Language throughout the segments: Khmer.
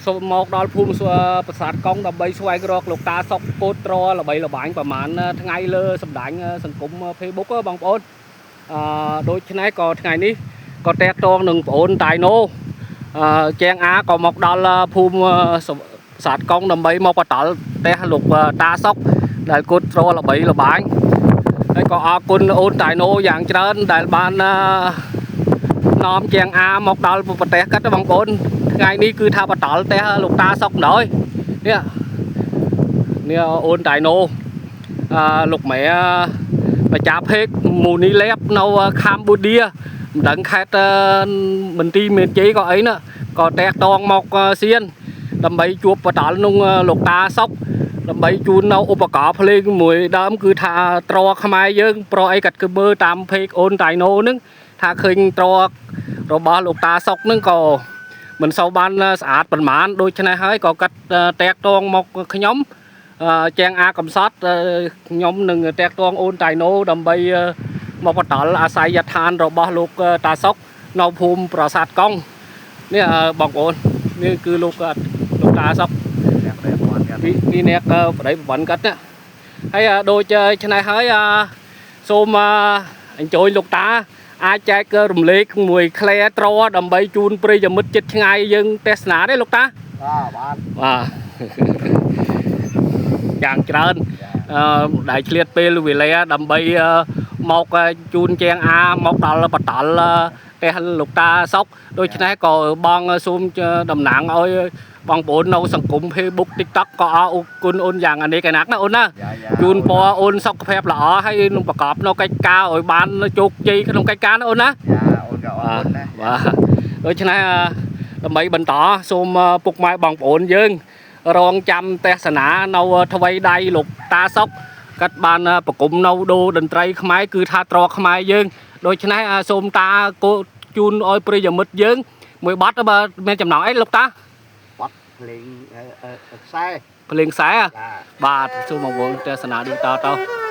សូមមកដល់ភូមិប្រាសាទកុងដើម្បីស្វែងរកលោកតាសុកកូតត្រល្បីល្បាញប្រហែលថ្ងៃលើសម្ដែងសង្គម Facebook បងប្អូនដូច្នេះក៏ថ្ងៃនេះក៏តាក់ទងនឹងបងប្អូនតៃណូចែងអាក៏មកដល់ភូមិប្រាសាទកុងដើម្បីមកបតល់ផ្ទះលោកតាសុកដែលកូតត្រល្បីល្បាញហើយក៏អរគុណអូនតៃណូយ៉ាងច្រើនដែលបាននាំចែងអាមកដល់ប្រទេសគាត់បងប្អូនថ្ងៃនេះគឺថាបតល់ផ្ទះលោកតាសុកម្ដងនេះអូនតៃណូលោកម៉ែម្ចាស់ពេកមូនីឡេបនៅកម្ពុជាមិនដឹងខេត្តមន្ទីរមានជ័យក៏អីណាក៏តាក់តងមកសៀនដើម្បីជួបបតល់នឹងលោកតាសុកដើម្បីជូននៅឧបករណ៍ភ្លេងមួយដើមគឺថាត្រខ្មែរយើងប្រអីកាត់គឺមើលតាមពេកអូនតៃណូនឹងថាឃើញត្ររបស់លោកតាសុកនឹងក៏មិនសូវបានស្អាតប៉ុន្មានដូច្នេះហើយក៏កាត់តាក់តងមកខ្ញុំចែងអាកំសត់ខ្ញុំនឹងតាក់ទងអូនតៃណូដើម្បីមកបតល់អាស័យដ្ឋានរបស់លោកតាសុកនៅភូមិប្រាសាទកុងនេះបងប្អូននេះគឺលោកតាសុកពីអ្នកប្តីប្រព័ន្ធគាត់ណាហើយដូចឆ្នេះហើយសូមអញ្ជើញលោកតាអាចចែករំលែកមួយក្លែត្រដើម្បីជូនប្រិយមិត្តចិត្តឆ្ងាយយើងទេសនាទេលោកតាបាទយ៉ាងច្រើនដែលឆ្លៀតពេលវេលាដើម្បីមកជូនចែងអាមកដល់បតល់ផ្ទះលោកតាសុកដូច្នេះក៏បងសូមតំណាងឲ្យបងប្អូននៅសង្គម Facebook TikTok ក៏អរគុណអូនយ៉ាងអនេកណាស់ណាអូនណាជូនពរអូនសុខភាពល្អហើយនឹងប្រកបនៅកិច្ចការឲ្យបានជោគជ័យក្នុងកិច្ចការណាអូនណាអូនក៏អរគុណណាបាទដូច្នេះដើម្បីបន្តសូមពុកម៉ែបងប្អូនយើងរងចាំទេសនានៅថ្វីដៃលោកតាសុកកាត់បានប្រគំនៅដូរតន្ត្រីខ្មែរគឺថាត្រខ្មែរយើងដូច្នេះសូមតាគោជូនឲ្យប្រិយមិត្តយើងមួយបទបើមានចំណងអីលោកតាបទភ្លេងខ្សែបាទសូមបងប្អូនទេសនាដូចតទៅ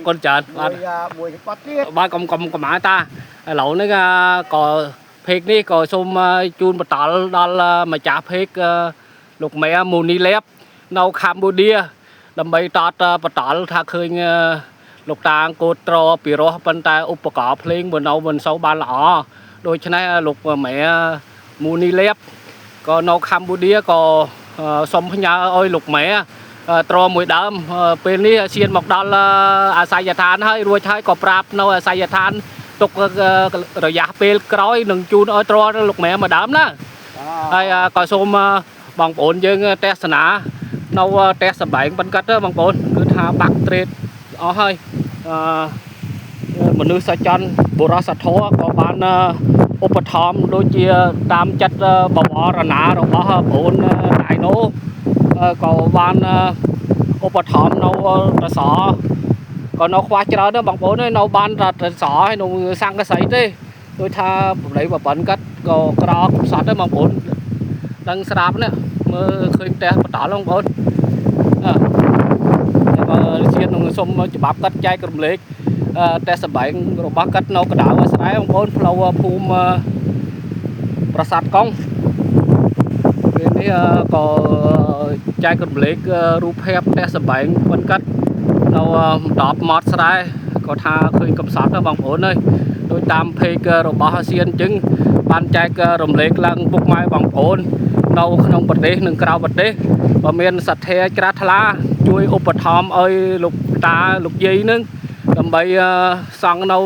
con chợt ba cầm mã ta lẩu nó có phết ní có xôm chun bát tал đal mà chả phết lục mẹ mù ni lép nâu Cambodia đầm bay tọt bát tal thà khơi lục tàng cột trò pì rô bên taiอุปกรณ์เพลงบนเอาบนเสาบ้านละโดยฉะนั้นลูกแม่มูนีเล็บก็นอกคัมพูเดียก็สมพญาอ้อยลูกแม่ตรอมวยดำเป็นนี้เชียนหมอกดอลอาศัยทานให้รวยใช้ก็ปราบนอาศัยทานตกระยะเปลกร้อยหนึ่งจูนอ้อยตรอลูกแม่มาดำนะไอ้ก็สมบางปนยังเทศนาเนาเทศบายบรรกัดบางปนคือทาปักเตรดเอาให้มนุษย์สัจจันบุรุษสัทโธก็บ้านอุปธรรมโดยเฉพาะตามจัดบวรณาเราบอกปนđại nôก็บ้านอุปธรรมเราตสอก็เราคว้าเจริญđóบางปนเราบ้านตสอให้เราสร้างกระแสดิโดยถ้าเลยแบบบันกัดก็กรอกสอดได้บางปนดังสลับเนี่ยเมื่อเคยแต่ต่อลงปนเชียนสมฉบับกัดใจกลุ่มเล็กแต่สบายเราบักกัดเรากระดาษสไลด์ของคนเราภูมิประสาทกล้องนี้ก็ใจกลุ่มเล็กรูปแบบแต่สบายบันกัดเราตอบมอดสไลด์ก็ท่าเคยกำสัดบางผลเลยโดยตามเพกเราบักเชียนจึงปันใจกลุ่มเล็กลังบุกไม้บางผลเราขนมปัดเดหนึ่งกราวปัดเดประเมินสัตย์เทกราทลาช่วยอุปธรรมลูกตาลูกยีนึงทำไปสั่งเรา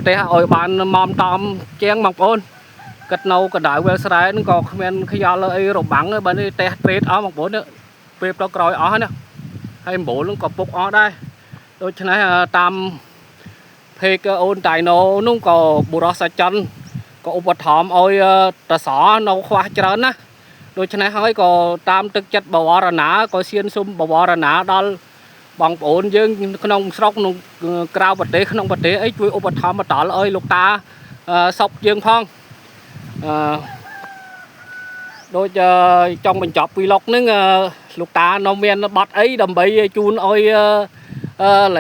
เตะอ่อยบานมอมตอมแจ้งบางคนกัดเรากระดาษเวลสไลด์นั่นก็เมนขยะเลยรบบังเลยบันนี้เตะเตะอ้อบางคนเนี่ยเปรียบเรากรอยอ้อเนี่ยให้โบลงกับปุกอ้อได้โดยฉะนั้นตามเพกโอนใจโนนุ่งก็บุรุษสัจจันก็อุปธรรมอ้อยตะสอเราคว้าเจริญนะโดยฉะนั้นให้ก็ตามตึกจัดบวรณาก็เชียนซุ่มบวรณาดอลบางปนยังขนมสกนกราวประเทศขนมประเทศไอ้ช่วยอุปถัมภ์มาต่อเลยลูกตาสกยังพองโดยtrong mình chọc vlogนึงลูกตาโนเมียนบัดไอ้ดำใบจูนอ้อยไหล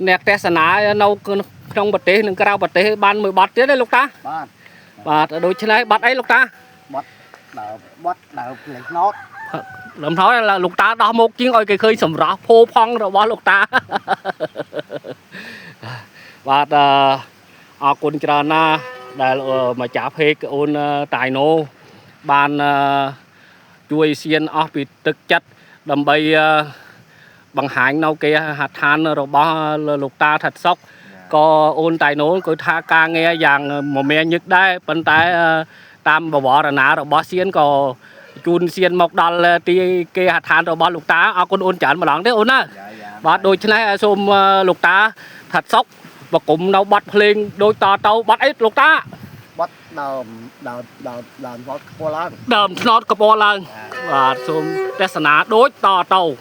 แนกเทศนาเนาขนมประเทศหนึ่งกราวประเทศบ้านมือบัดเตี้ยได้ลูกตาบัดโดยฉะนั้นบัดไอ้ลูกตาบัดเล็กน้อยlầm nói là lục ta đó một chuyến ơi cái khơi sầm rõ phô phong rồi bỏ lục ta và con trà na đại mà chả phê cái ôn tài nô ban chui xiên ở bị thực chất đầm bay bằng hành nâu kia hạt than rồi bỏ lục ta thật sốc có ôn tài nô cứ tha ca nghe dạng một mẹ nhức đấy bên tay tam và bỏ ra ná rồi bỏ xiên có chun xiên mọc đal ti kê hạt than rồi bỏ lục táเอาคนโอนจานมาหลังได้โอนนะบาดโดยฉะนั้นส้มลูกตาถัดซอกvà cùng nấu bát lên đôi tà tàu bát ấy lục ta bắt đờm phót bò lan đờm nót cặp bò lan vàส้มเทศนาđối tà tàu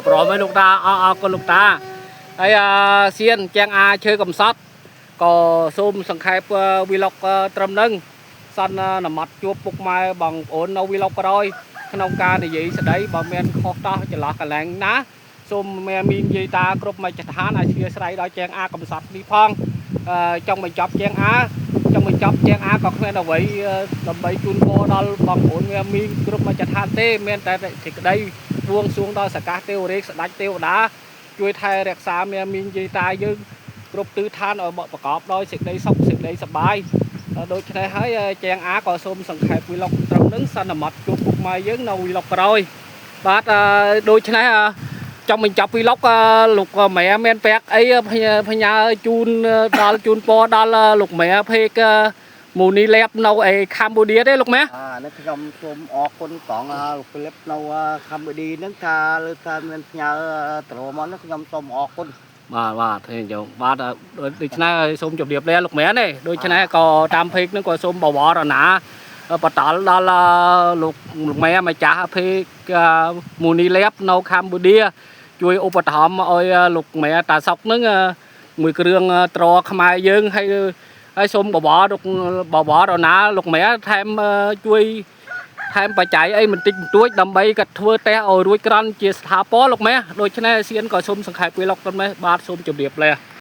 ព្រមឯលោកតាអរគុណលោកតាហើយសៀនចាំងអាឈើកំសត់ក៏សូមសង្ខេបវីឡុកត្រឹមនឹងសិននមត់ជួបពុកម៉ែបងប្អូននៅវីឡុកក្រោយក្នុងការនិយាយស្ដីបើមានខុសតោះចន្លោះកន្លែងណាសូមមាននិយាយតាគ្រប់មជ្ឈដ្ឋានឲ្យស្រាស្រ័យដល់ចាំងអាកំសត់នេះផងចង់បញ្ចប់ចាំងអាក៏គ្មានអ្វីដើម្បីជូនពរដល់បងប្អូនមានគ្រប់មជ្ឈដ្ឋានទេមានតែសេចក្តីបួងសួងដល់សកាទេវរាជស្ដេចទេវតាជួយថែរក្សាមាននិយាយតាយើងគ្រប់ទិសឋានឲ្យប្រកបដោយសេចក្តីសុខសេចក្តីសប្បាយដូច្នេះហើយចាំងអាក៏សូមសង្ខេបវីឡុកត្រឹមនឹងសន្មត់ជួបពុកម៉ែយើងនៅវីឡុកក្រោយបាទដូច្នេះចង់បញ្ចប់វីឡុកលោកម៉ែមានពាក់អីផ្ញើជូនដល់ជូនពរដល់លោកម៉ែពេកមូនីឡេបនៅឯកម្ពុជាទេលោកម៉ែនេះខ្ញុំសូមអរគុណផងលោកហ្វីលីបនៅកម្ពុជាហ្នឹងថាលើថាមានផ្ញើត្រឡប់មកនេះខ្ញុំសូមអរគុណបាទទេចឹងបាទដូច្នេះសូមជម្រាបលាលោកម៉ែនេះដូច្នេះក៏តាមពេកហ្នឹងក៏សូមបវរណាបតលដល់លោកម៉ែម្ចាស់ពេកមូនីឡេបនៅកម្ពុជាជួយឧបត្ថម្ភឲ្យលោកម៉ែតាសុកហ្នឹងមួយគ្រឿងត្រខ្មែរយើងហើយសូមបវរណាលោកម៉ែថែមជួយថែមបច្ច័យអីបន្តិចបន្តួចដើម្បីកាត់ធ្វើតេស្តឲ្យរួចក្រន់ជាស្ថាពរលោកម៉ែដូច្នេះសៀនក៏សូមសង្ខេបវីឡុកប៉ុណ្ណេះបាទសូមជម្រាបលា